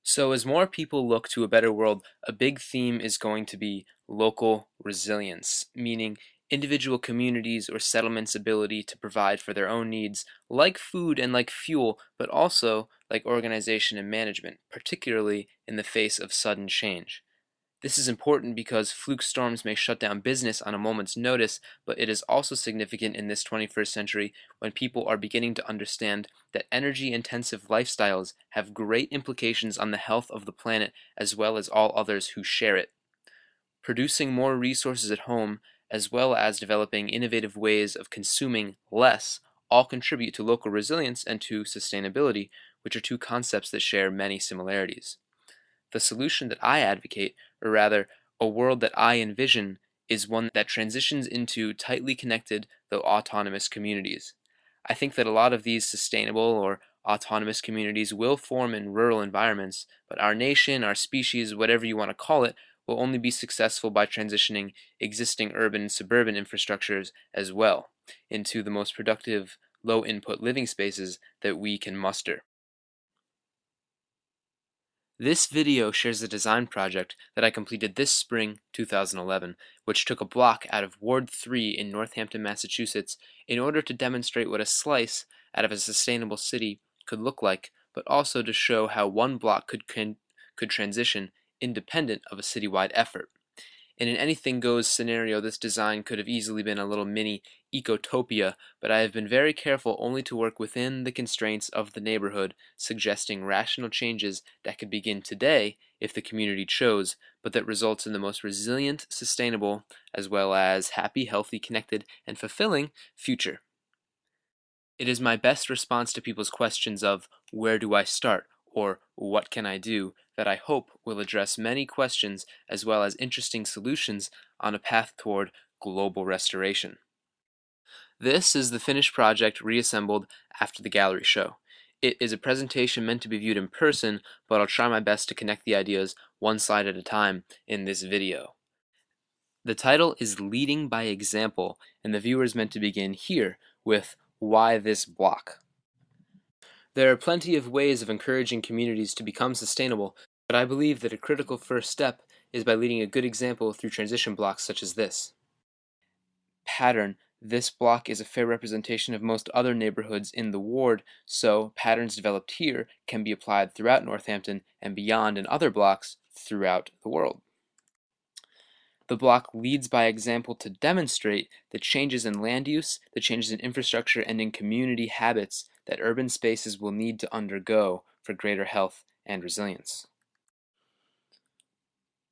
So, as more people look to a better world, a big theme is going to be local resilience, meaning individual communities or settlements' ability to provide for their own needs, like food and like fuel, but also like organization and management, particularly in the face of sudden change. This is important because fluke storms may shut down business on a moment's notice, but it is also significant in this 21st century when people are beginning to understand that energy-intensive lifestyles have great implications on the health of the planet as well as all others who share it. Producing more resources at home, as well as developing innovative ways of consuming less, all contribute to local resilience and to sustainability, which are two concepts that share many similarities. The solution that I advocate, or rather, a world that I envision, is one that transitions into tightly connected, though autonomous communities. I think that a lot of these sustainable or autonomous communities will form in rural environments, but our nation, our species, whatever you want to call it, will only be successful by transitioning existing urban and suburban infrastructures as well into the most productive, low input living spaces that we can muster. This video shares a design project that I completed this spring 2011, which took a block out of Ward 3 in Northampton, Massachusetts, in order to demonstrate what a slice out of a sustainable city could look like, but also to show how one block could transition independent of a citywide effort. In an anything goes scenario, this design could have easily been a little mini ecotopia, but I have been very careful only to work within the constraints of the neighborhood, suggesting rational changes that could begin today if the community chose, but that results in the most resilient, sustainable, as well as happy, healthy, connected, and fulfilling future. It is my best response to people's questions of where do I start or what can I do that I hope will address many questions as well as interesting solutions on a path toward global restoration. This is the finished project reassembled after the gallery show. It is a presentation meant to be viewed in person, but I'll try my best to connect the ideas one slide at a time in this video. The title is Leading by Example, and the viewer is meant to begin here with why this block. There are plenty of ways of encouraging communities to become sustainable, but I believe that a critical first step is by leading a good example through transition blocks such as this. Pattern. This block is a fair representation of most other neighborhoods in the ward, so patterns developed here can be applied throughout Northampton and beyond in other blocks throughout the world. The block leads by example to demonstrate the changes in land use, the changes in infrastructure, and in community habits that urban spaces will need to undergo for greater health and resilience.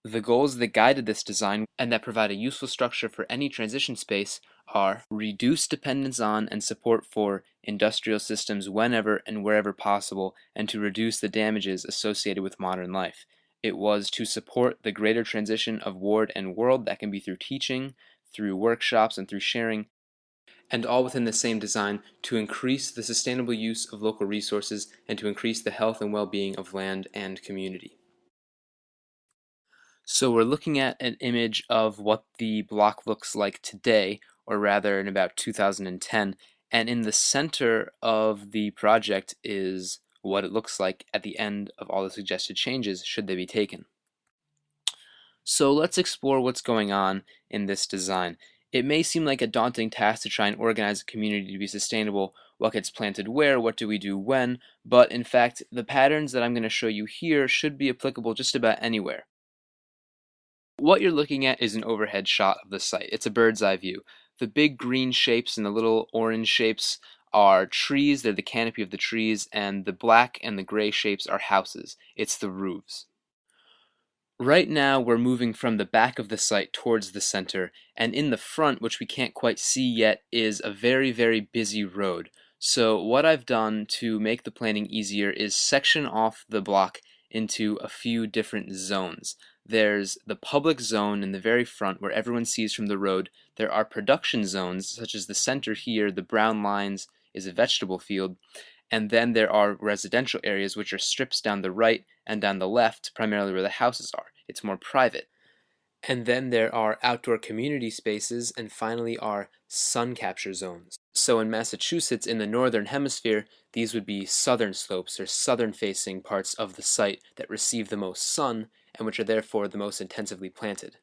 The goals that guided this design and that provide a useful structure for any transition space are reduce dependence on and support for industrial systems whenever and wherever possible, and to reduce the damages associated with modern life. It was to support the greater transition of ward and world that can be through teaching, through workshops, and through sharing, and all within the same design to increase the sustainable use of local resources and to increase the health and well-being of land and community. So we're looking at an image of what the block looks like today, or rather in about 2010, and in the center of the project is what it looks like at the end of all the suggested changes should they be taken. So let's explore what's going on in this design. It may seem like a daunting task to try and organize a community to be sustainable. What gets planted where, what do we do when, but in fact the patterns that I'm going to show you here should be applicable just about anywhere. What you're looking at is an overhead shot of the site. It's a bird's eye view. The big green shapes and the little orange shapes are trees, they're the canopy of the trees, and the black and the gray shapes are houses. It's the roofs. Right now we're moving from the back of the site towards the center, and in the front, which we can't quite see yet, is a very, very busy road. So what I've done to make the planning easier is section off the block into a few different zones. There's the public zone in the very front where everyone sees from the road. There are production zones, such as the center here, the brown lines is a vegetable field. And then there are residential areas, which are strips down the right and down the left, primarily where the houses are. It's more private. And then there are outdoor community spaces, and finally are sun capture zones. So in Massachusetts, in the northern hemisphere, these would be southern slopes or southern facing parts of the site that receive the most sun and which are therefore the most intensively planted.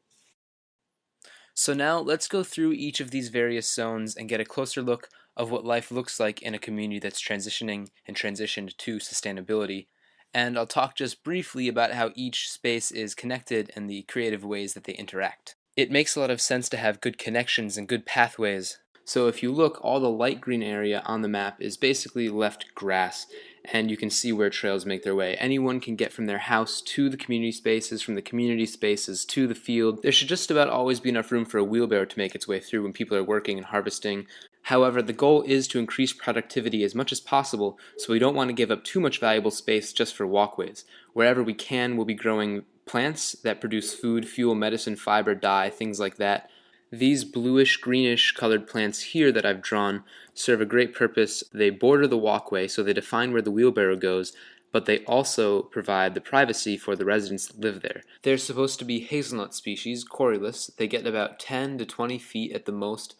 So now let's go through each of these various zones and get a closer look of what life looks like in a community that's transitioning and transitioned to sustainability. And I'll talk just briefly about how each space is connected and the creative ways that they interact. It makes a lot of sense to have good connections and good pathways. So if you look, all the light green area on the map is basically left grass, and you can see where trails make their way. Anyone can get from their house to the community spaces, from the community spaces to the field. There should just about always be enough room for a wheelbarrow to make its way through when people are working and harvesting. However, the goal is to increase productivity as much as possible, so we don't want to give up too much valuable space just for walkways. Wherever we can, we'll be growing plants that produce food, fuel, medicine, fiber, dye, things like that. These bluish-greenish colored plants here that I've drawn serve a great purpose. They border the walkway, so they define where the wheelbarrow goes, but they also provide the privacy for the residents that live there. They're supposed to be hazelnut species, corylus. They get about 10 to 20 feet at the most,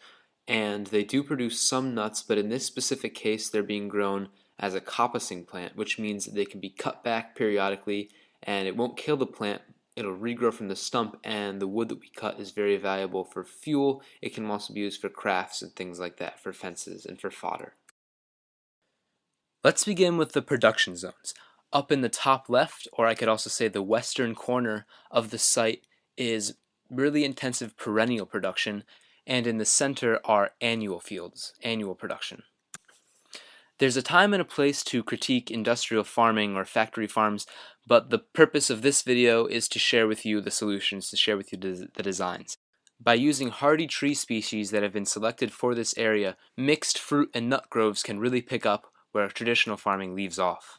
and they do produce some nuts, but in this specific case they're being grown as a coppicing plant, which means that they can be cut back periodically and it won't kill the plant. It'll regrow from the stump, and the wood that we cut is very valuable for fuel. It can also be used for crafts and things like that, for fences and for fodder. Let's begin with the production zones. Up in the top left, or I could also say the western corner of the site, is really intensive perennial production, and in the center are annual fields, annual production. There's a time and a place to critique industrial farming or factory farms, but the purpose of this video is to share with you the solutions, to share with you the designs. By using hardy tree species that have been selected for this area, mixed fruit and nut groves can really pick up where traditional farming leaves off.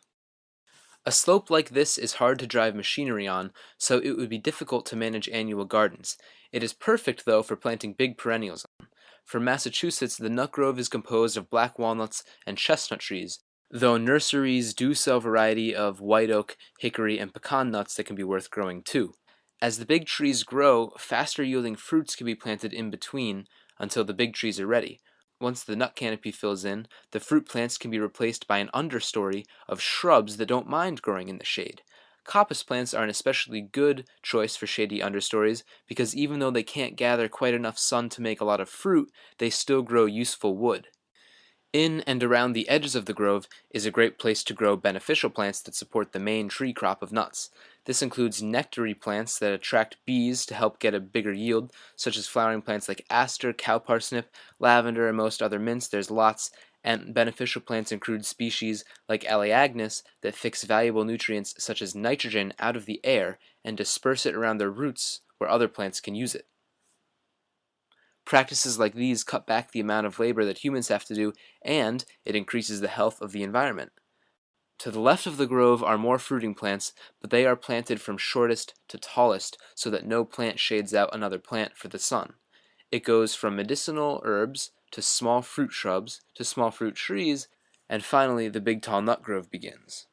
A slope like this is hard to drive machinery on, so it would be difficult to manage annual gardens. It is perfect, though, for planting big perennials on. For Massachusetts, the nut grove is composed of black walnuts and chestnut trees, though nurseries do sell variety of white oak, hickory, and pecan nuts that can be worth growing too. As the big trees grow, faster yielding fruits can be planted in between until the big trees are ready. Once the nut canopy fills in, the fruit plants can be replaced by an understory of shrubs that don't mind growing in the shade. Coppice plants are an especially good choice for shady understories because even though they can't gather quite enough sun to make a lot of fruit, they still grow useful wood. In and around the edges of the grove is a great place to grow beneficial plants that support the main tree crop of nuts. This includes nectary plants that attract bees to help get a bigger yield, such as flowering plants like aster, cow parsnip, lavender, and most other mints. There's lots. And beneficial plants include species like Elaeagnus that fix valuable nutrients such as nitrogen out of the air and disperse it around their roots where other plants can use it. Practices like these cut back the amount of labor that humans have to do, and it increases the health of the environment. To the left of the grove are more fruiting plants, but they are planted from shortest to tallest so that no plant shades out another plant for the sun. It goes from medicinal herbs to small fruit shrubs to small fruit trees, and finally the big tall nut grove begins.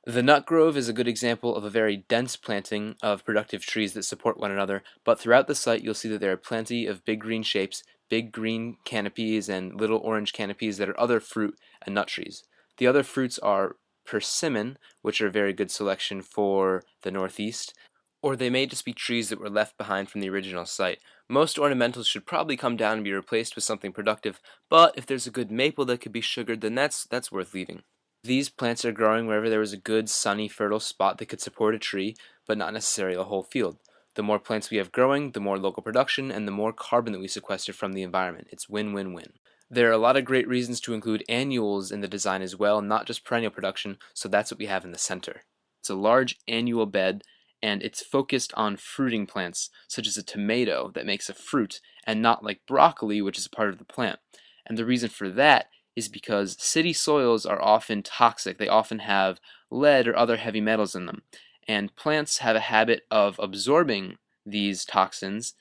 The nut grove is a good example of a very dense planting of productive trees that support one another, but throughout the site you'll see that there are plenty of big green shapes, big green canopies, and little orange canopies that are other fruit and nut trees. The other fruits are persimmon, which are a very good selection for the Northeast, or they may just be trees that were left behind from the original site. Most ornamentals should probably come down and be replaced with something productive, but if there's a good maple that could be sugared, then that's worth leaving. These plants are growing wherever there was a good, sunny, fertile spot that could support a tree, but not necessarily a whole field. The more plants we have growing, the more local production, and the more carbon that we sequester from the environment. It's win-win-win. There are a lot of great reasons to include annuals in the design as well, not just perennial production, so that's what we have in the center. It's a large annual bed, and it's focused on fruiting plants, such as a tomato that makes a fruit, and not like broccoli, which is a part of the plant. And the reason for that is because city soils are often toxic. They often have lead or other heavy metals in them. And plants have a habit of absorbing these toxins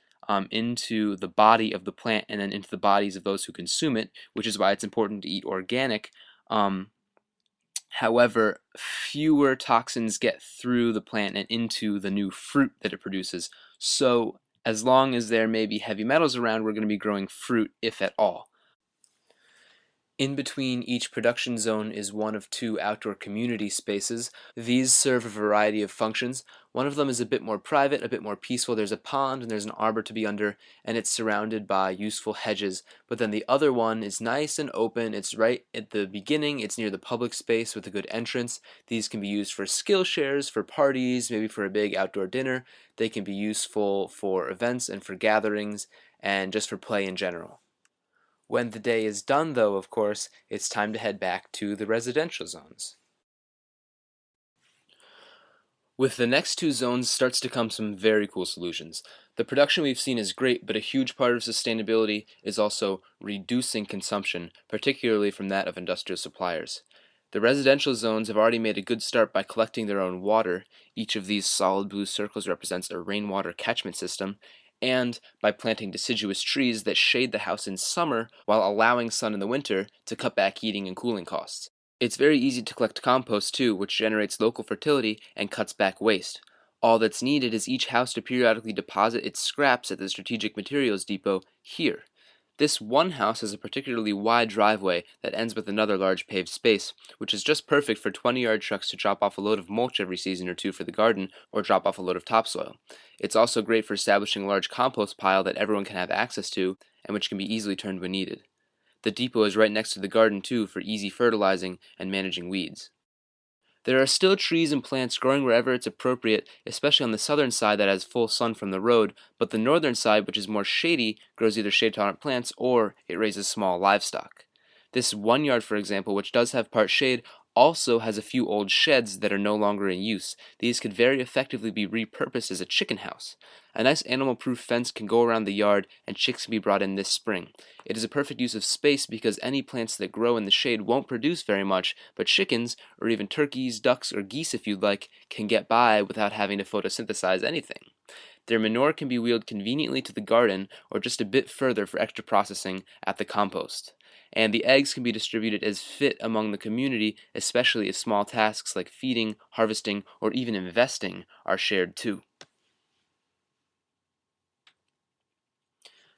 into the body of the plant and then into the bodies of those who consume it, which is why it's important to eat organic. However, fewer toxins get through the plant and into the new fruit that it produces. So as long as there may be heavy metals around, we're going to be growing fruit, if at all. In between each production zone is one of two outdoor community spaces. These serve a variety of functions. One of them is a bit more private, a bit more peaceful. There's a pond and there's an arbor to be under, and it's surrounded by useful hedges. But then the other one is nice and open. It's right at the beginning. It's near the public space with a good entrance. These can be used for skill shares, for parties, maybe for a big outdoor dinner. They can be useful for events and for gatherings, and just for play in general. When the day is done, though, of course, it's time to head back to the residential zones. With the next two zones starts to come some very cool solutions. The production we've seen is great, but a huge part of sustainability is also reducing consumption, particularly from that of industrial suppliers. The residential zones have already made a good start by collecting their own water. Each of these solid blue circles represents a rainwater catchment system, and by planting deciduous trees that shade the house in summer while allowing sun in the winter to cut back heating and cooling costs. It's very easy to collect compost too, which generates local fertility and cuts back waste. All that's needed is each house to periodically deposit its scraps at the Strategic Materials Depot here. This one house has a particularly wide driveway that ends with another large paved space, which is just perfect for 20-yard trucks to drop off a load of mulch every season or two for the garden, or drop off a load of topsoil. It's also great for establishing a large compost pile that everyone can have access to, and which can be easily turned when needed. The depot is right next to the garden too for easy fertilizing and managing weeds. There are still trees and plants growing wherever it's appropriate, especially on the southern side that has full sun from the road, but the northern side, which is more shady, grows either shade-tolerant plants or it raises small livestock. This one yard, for example, which does have part shade, also has a few old sheds that are no longer in use. These could very effectively be repurposed as a chicken house. A nice animal-proof fence can go around the yard, and chicks can be brought in this spring. It is a perfect use of space because any plants that grow in the shade won't produce very much, but chickens, or even turkeys, ducks, or geese if you'd like, can get by without having to photosynthesize anything. Their manure can be wheeled conveniently to the garden or just a bit further for extra processing at the compost. And the eggs can be distributed as fit among the community, especially if small tasks like feeding, harvesting, or even investing are shared too.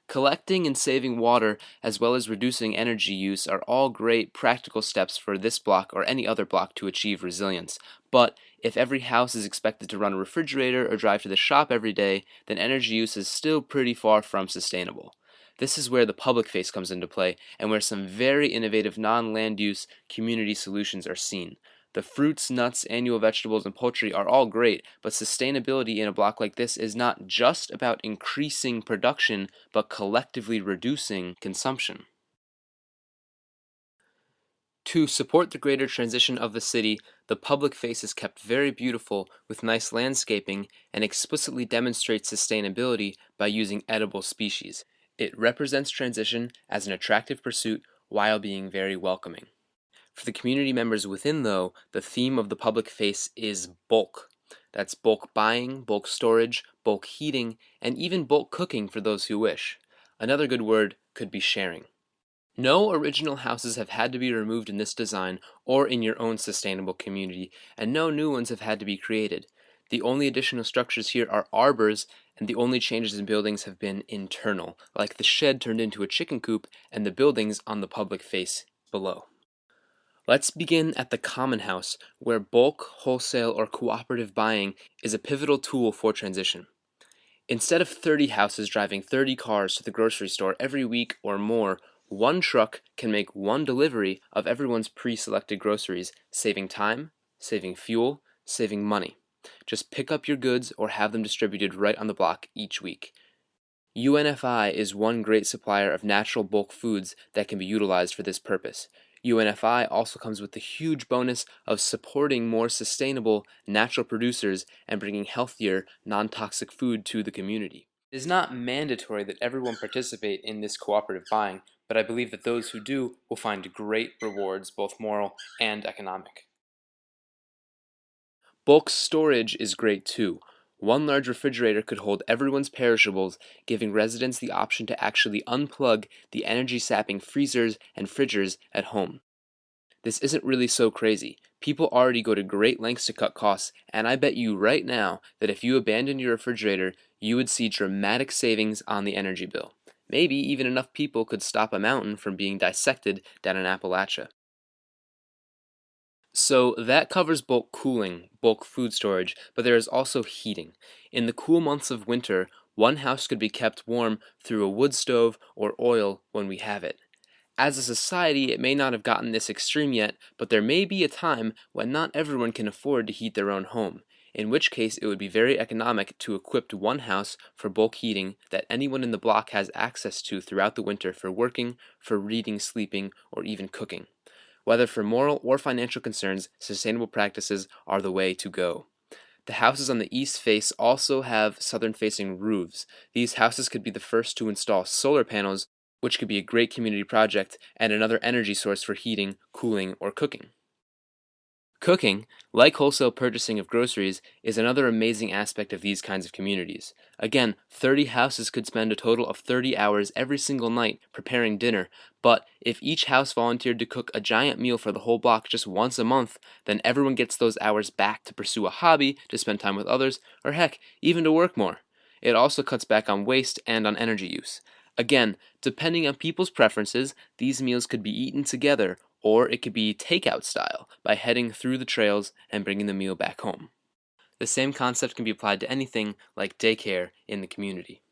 Collecting and saving water, as well as reducing energy use, are all great practical steps for this block or any other block to achieve resilience. But if every house is expected to run a refrigerator or drive to the shop every day, then energy use is still pretty far from sustainable. This is where the public face comes into play, and where some very innovative non-land use community solutions are seen. The fruits, nuts, annual vegetables, and poultry are all great, but sustainability in a block like this is not just about increasing production, but collectively reducing consumption. To support the greater transition of the city, the public face is kept very beautiful with nice landscaping and explicitly demonstrates sustainability by using edible species. It represents transition as an attractive pursuit while being very welcoming. For the community members within, though, the theme of the public face is bulk. That's bulk buying, bulk storage, bulk heating, and even bulk cooking for those who wish. Another good word could be sharing. No original houses have had to be removed in this design or in your own sustainable community, and no new ones have had to be created. The only additional structures here are arbors, and the only changes in buildings have been internal, like the shed turned into a chicken coop and the buildings on the public face below. Let's begin at the common house, where bulk, wholesale, or cooperative buying is a pivotal tool for transition. Instead of 30 houses driving 30 cars to the grocery store every week or more, one truck can make one delivery of everyone's pre-selected groceries, saving time, saving fuel, saving money. Just pick up your goods or have them distributed right on the block each week. UNFI is one great supplier of natural bulk foods that can be utilized for this purpose. UNFI also comes with the huge bonus of supporting more sustainable natural producers and bringing healthier, non-toxic food to the community. It is not mandatory that everyone participate in this cooperative buying, but I believe that those who do will find great rewards, both moral and economic. Bulk storage is great too. One large refrigerator could hold everyone's perishables, giving residents the option to actually unplug the energy-sapping freezers and fridgers at home. This isn't really so crazy. People already go to great lengths to cut costs, and I bet you right now that if you abandon your refrigerator, you would see dramatic savings on the energy bill. Maybe even enough people could stop a mountain from being dissected down in Appalachia. So that covers bulk cooling, bulk food storage, but there is also heating. In the cool months of winter, one house could be kept warm through a wood stove or oil when we have it. As a society, it may not have gotten this extreme yet, but there may be a time when not everyone can afford to heat their own home, in which case it would be very economic to equip one house for bulk heating that anyone in the block has access to throughout the winter for working, for reading, sleeping, or even cooking. Whether for moral or financial concerns, sustainable practices are the way to go. The houses on the east face also have southern-facing roofs. These houses could be the first to install solar panels, which could be a great community project and another energy source for heating, cooling, or cooking. Cooking, like wholesale purchasing of groceries, is another amazing aspect of these kinds of communities. Again, 30 houses could spend a total of 30 hours every single night preparing dinner, but if each house volunteered to cook a giant meal for the whole block just once a month, then everyone gets those hours back to pursue a hobby, to spend time with others, or heck, even to work more. It also cuts back on waste and on energy use. Again, depending on people's preferences, these meals could be eaten together, or it could be takeout style by heading through the trails and bringing the meal back home. The same concept can be applied to anything like daycare in the community.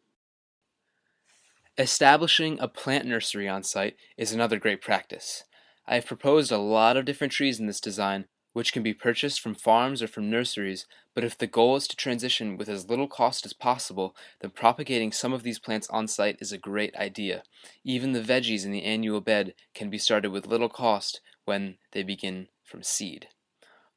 Establishing a plant nursery on site is another great practice. I have proposed a lot of different trees in this design, which can be purchased from farms or from nurseries, but if the goal is to transition with as little cost as possible, then propagating some of these plants on site is a great idea. Even the veggies in the annual bed can be started with little cost when they begin from seed.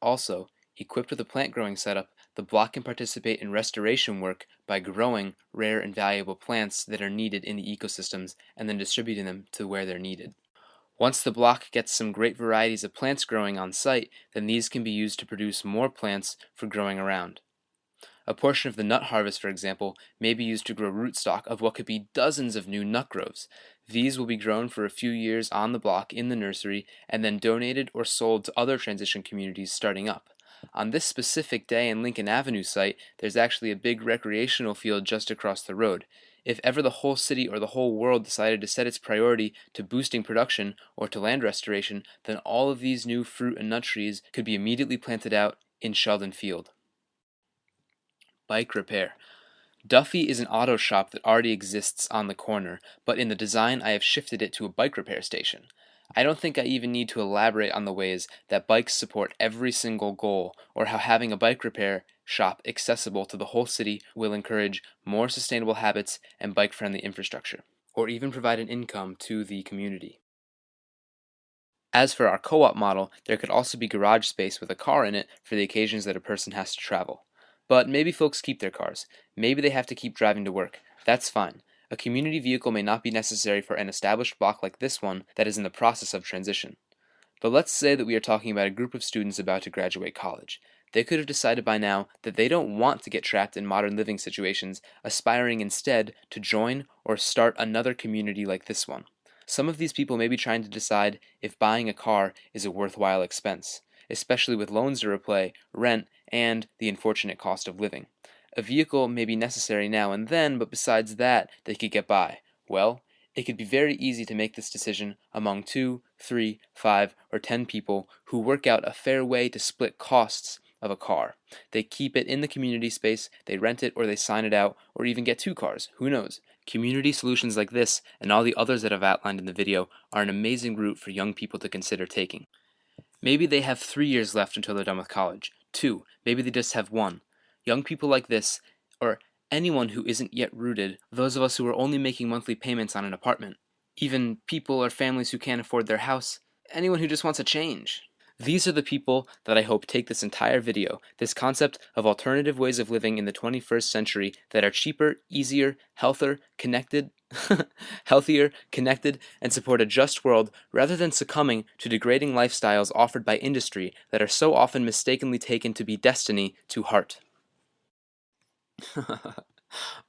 Also, equipped with a plant growing setup, the block can participate in restoration work by growing rare and valuable plants that are needed in the ecosystems and then distributing them to where they're needed. Once the block gets some great varieties of plants growing on site, then these can be used to produce more plants for growing around. A portion of the nut harvest, for example, may be used to grow rootstock of what could be dozens of new nut groves. These will be grown for a few years on the block in the nursery and then donated or sold to other transition communities starting up. On this specific day in Lincoln Avenue site, there's actually a big recreational field just across the road. If ever the whole city or the whole world decided to set its priority to boosting production or to land restoration, then all of these new fruit and nut trees could be immediately planted out in Sheldon Field. Bike repair. Duffy is an auto shop that already exists on the corner, but in the design I have shifted it to a bike repair station. I don't think I even need to elaborate on the ways that bikes support every single goal, or how having a bike repair shop accessible to the whole city will encourage more sustainable habits and bike-friendly infrastructure, or even provide an income to the community. As for our co-op model, there could also be garage space with a car in it for the occasions that a person has to travel. But maybe folks keep their cars. Maybe they have to keep driving to work. That's fine. A community vehicle may not be necessary for an established block like this one that is in the process of transition. But let's say that we are talking about a group of students about to graduate college. They could have decided by now that they don't want to get trapped in modern living situations, aspiring instead to join or start another community like this one. Some of these people may be trying to decide if buying a car is a worthwhile expense, especially with loans to repay, rent, and the unfortunate cost of living. A vehicle may be necessary now and then, but besides that, they could get by. Well, it could be very easy to make this decision among 2, 3, 5, or 10 people who work out a fair way to split costs of a car. They keep it in the community space, they rent it, or they sign it out, or even get 2 cars. Who knows? Community solutions like this, and all the others that I've outlined in the video, are an amazing route for young people to consider taking. Maybe they have 3 years left until they're done with college. 2, maybe they just have 1. Young people like this, or anyone who isn't yet rooted, those of us who are only making monthly payments on an apartment, even people or families who can't afford their house, anyone who just wants a change. These are the people that I hope take this entire video, this concept of alternative ways of living in the 21st century that are cheaper, easier, healthier, connected, and support a just world rather than succumbing to degrading lifestyles offered by industry that are so often mistakenly taken to be destiny to heart.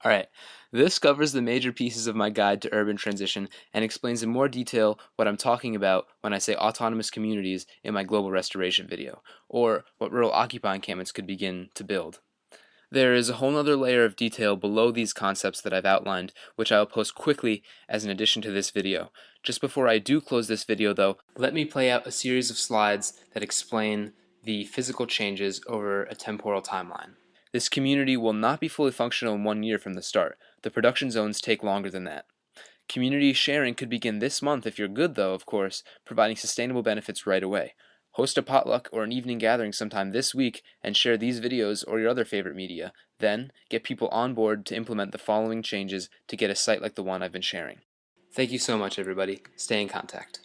Alright, this covers the major pieces of my guide to urban transition and explains in more detail what I'm talking about when I say autonomous communities in my global restoration video, or what rural occupying encampments could begin to build. There is a whole other layer of detail below these concepts that I've outlined, which I will post quickly as an addition to this video. Just before I do close this video though, let me play out a series of slides that explain the physical changes over a temporal timeline. This community will not be fully functional in 1 year from the start. The production zones take longer than that. Community sharing could begin this month if you're good though, of course, providing sustainable benefits right away. Host a potluck or an evening gathering sometime this week and share these videos or your other favorite media. Then, get people on board to implement the following changes to get a site like the one I've been sharing. Thank you so much, everybody. Stay in contact.